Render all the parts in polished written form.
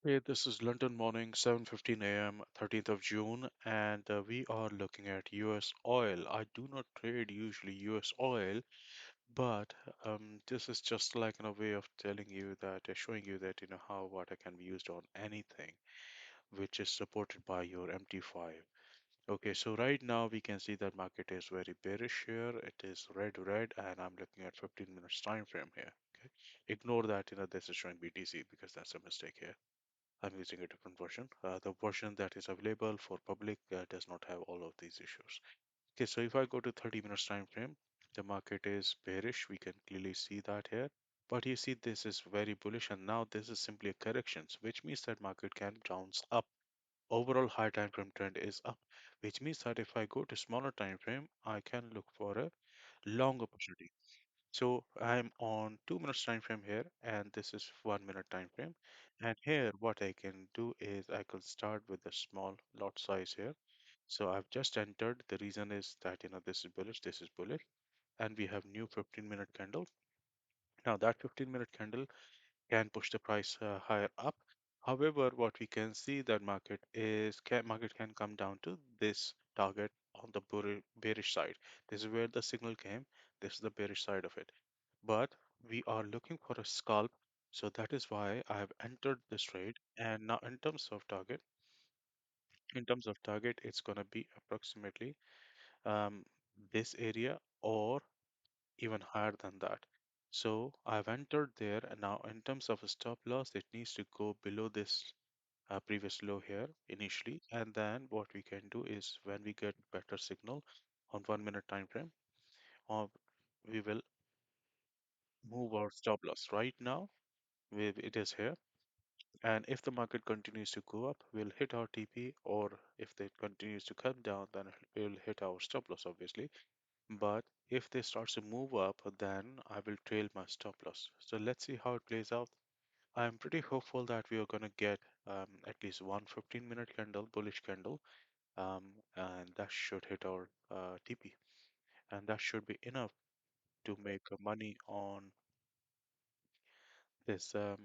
Hey, this is London morning, 7:15 a.m., 13th of June, and we are looking at US oil. I do not trade usually US oil, but this is just like in a way of telling you that, showing you that how water can be used on anything which is supported by your MT5. Okay, so right now we can see that market is very bearish here. It is red, and I'm looking at 15 minutes time frame here. Okay, ignore that. This is showing BTC because that's a mistake here. I'm using a different version. The version that is available for public does not have all of these issues. Okay, so if I go to 30 minutes time frame, the market is bearish. We can clearly see that here. But you see, this is very bullish, and now this is simply a correction, which means that market can bounce up. Overall high time frame trend is up, which means that if I go to smaller time frame, I can look for a long opportunity. So I'm on 2 minutes time frame here, and this is 1 minute time frame. And here, what I can do is I can start with a small lot size here. So I've just entered. The reason is that this is bullish, and we have new 15-minute candle. Now that 15-minute candle can push the price higher up. However, what we can see that market can come down to this target on the bearish side. This is where the signal came. This is the bearish side of it. But we are looking for a scalp, so that is why I have entered this trade. And now in terms of target, it's gonna be approximately um, this area or even higher than that. So I've entered there, and now in terms of a stop loss, it needs to go below this previous low here initially, and then what we can do is when we get better signal on 1 minute time frame, uh, we will move our stop loss. Right now, it is here, and if the market continues to go up, we'll hit our TP, or if it continues to come down, then we'll hit our stop loss, obviously. But if they start to move up, then I will trail my stop loss. So let's see how it plays out. I'm pretty hopeful that we are going to get at least one 15-minute candle, bullish candle, and that should hit our TP. And that should be enough to make money on this a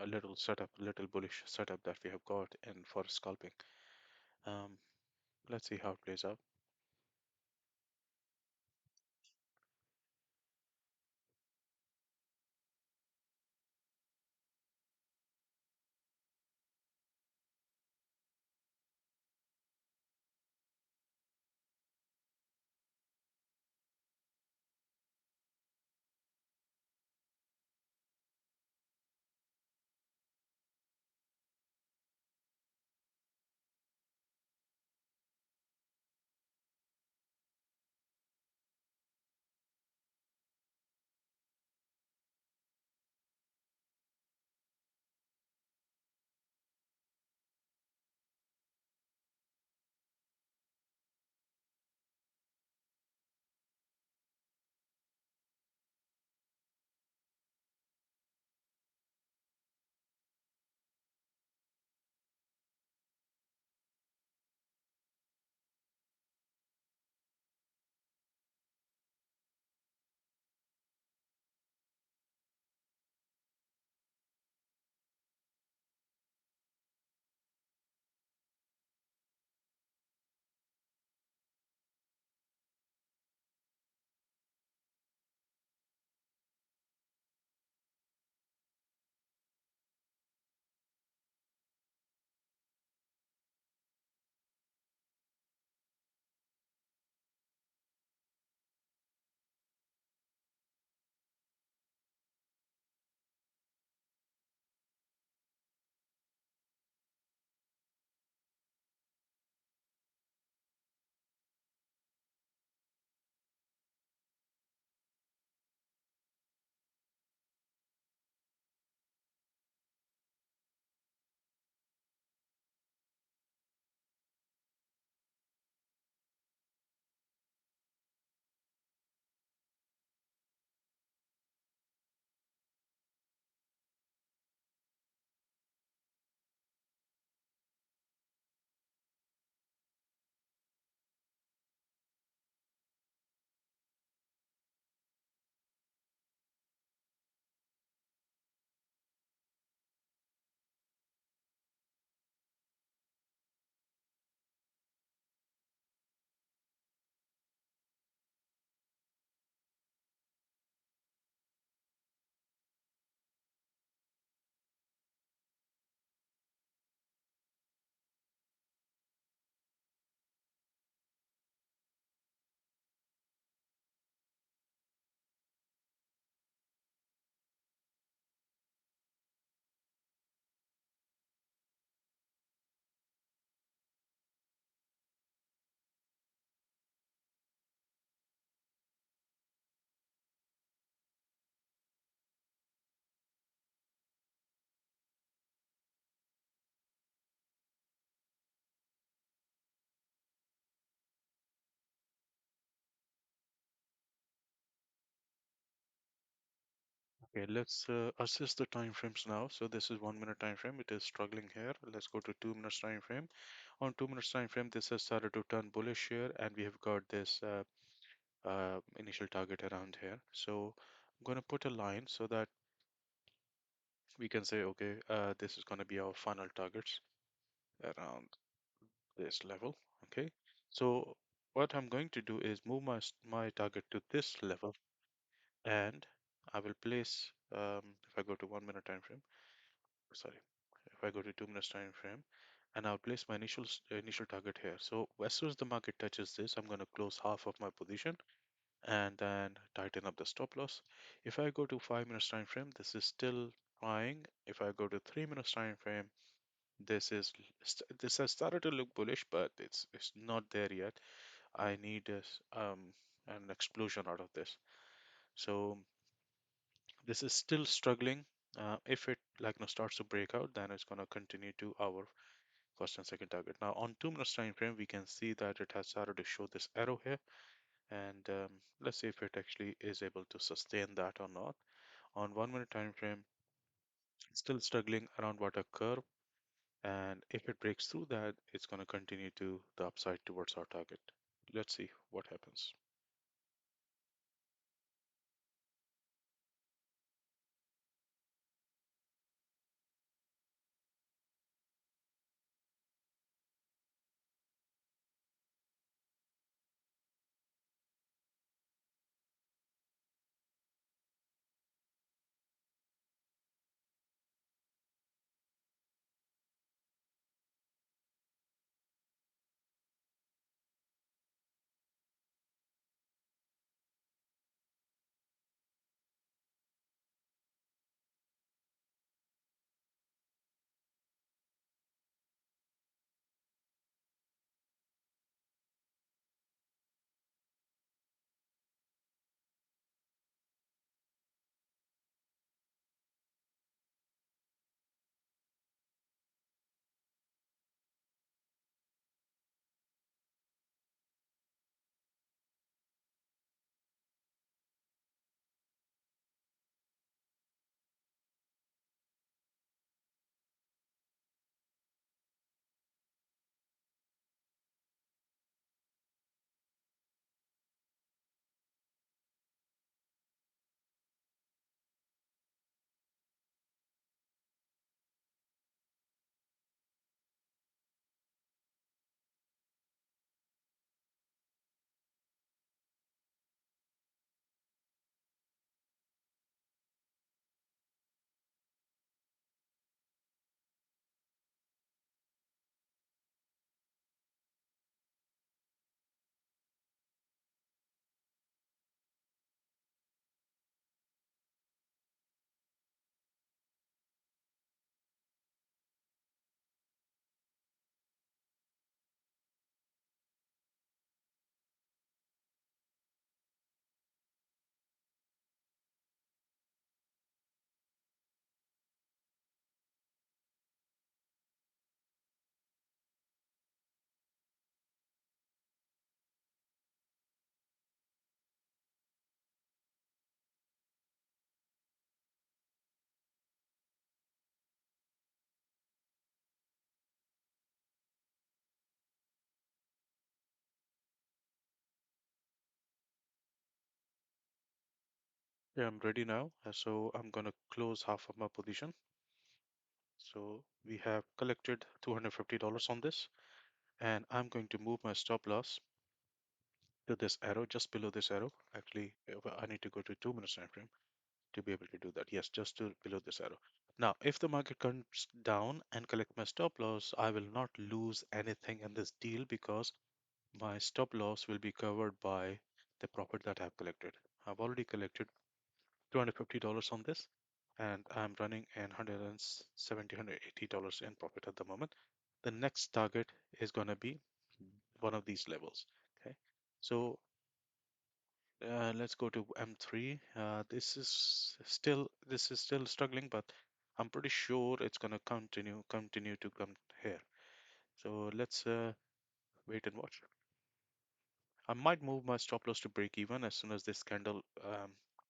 little setup, little bullish setup that we have got in for scalping. Um, let's see how it plays out. Okay, let's assess the time frames now. So this is 1 minute time frame. It is struggling here. Let's go to 2 minutes time frame. On 2 minutes time frame, this has started to turn bullish here, and we have got this initial target around here. So I'm going to put a line so that we can say, okay, this is going to be our final targets around this level. Okay. So what I'm going to do is move my target to this level, and I will place, if I go to 1 minute time frame, sorry, if I go to 2 minutes time frame, and I'll place my initial target here. So as soon as the market touches this, I'm going to close half of my position and then tighten up the stop loss. If I go to 5 minutes time frame, this is still buying. If I go to 3 minutes time frame, this has started to look bullish, but it's not there yet. I need an explosion out of this. So this is still struggling. If it starts to break out, then it's gonna continue to our first and second target. Now on 2 minutes time frame, we can see that it has started to show this arrow here, and let's see if it actually is able to sustain that or not. On 1 minute time frame, still struggling around what a curve, and if it breaks through that, it's going to continue to the upside towards our target. Let's see what happens. Yeah, I'm ready now. So I'm going to close half of my position. So we have collected $250 on this, and I'm going to move my stop loss to this arrow, just below this arrow. Actually, I need to go to 2 minutes time frame to be able to do that. Yes, just to below this arrow. Now, if the market comes down and collect my stop loss, I will not lose anything in this deal because my stop loss will be covered by the profit that I've collected. I've already collected $250 on this, and I'm running in $180 in profit at the moment. The next target is going to be one of these levels. Okay, so let's go to M3. This is still struggling, but I'm pretty sure it's going to continue to come here. So let's wait and watch. I might move my stop loss to break even as soon as this candle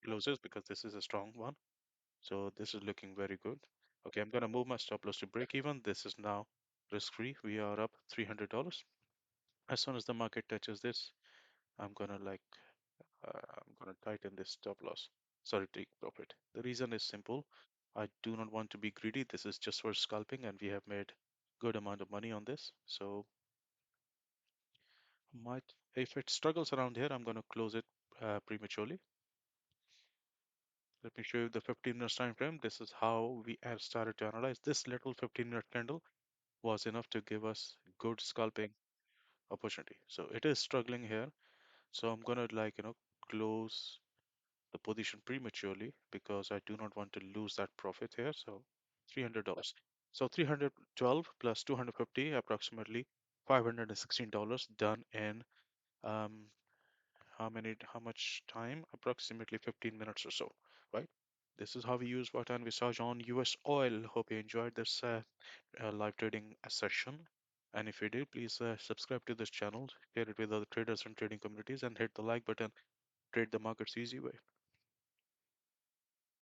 closes because this is a strong one. So this is looking very good. Okay, I'm gonna move my stop loss to break even. This is now risk free. We are up $300. As soon as the market touches this, I'm gonna I'm gonna tighten this stop loss. Sorry, take profit. The reason is simple. I do not want to be greedy. This is just for scalping, and we have made good amount of money on this. So might if it struggles around here, I'm gonna close it prematurely. Let me show you the 15 minutes time frame. This is how we have started to analyze. This little 15-minute candle was enough to give us good scalping opportunity. So it is struggling here. So I'm gonna close the position prematurely because I do not want to lose that profit here. So $300. So 312 plus 250, approximately $516 done in um how much time? Approximately 15 minutes or so, right? This is how we use VATA and Envisage on US oil. Hope you enjoyed this live trading session. And if you did, please subscribe to this channel, share it with other traders and trading communities, and hit the like button. Trade the markets easy way.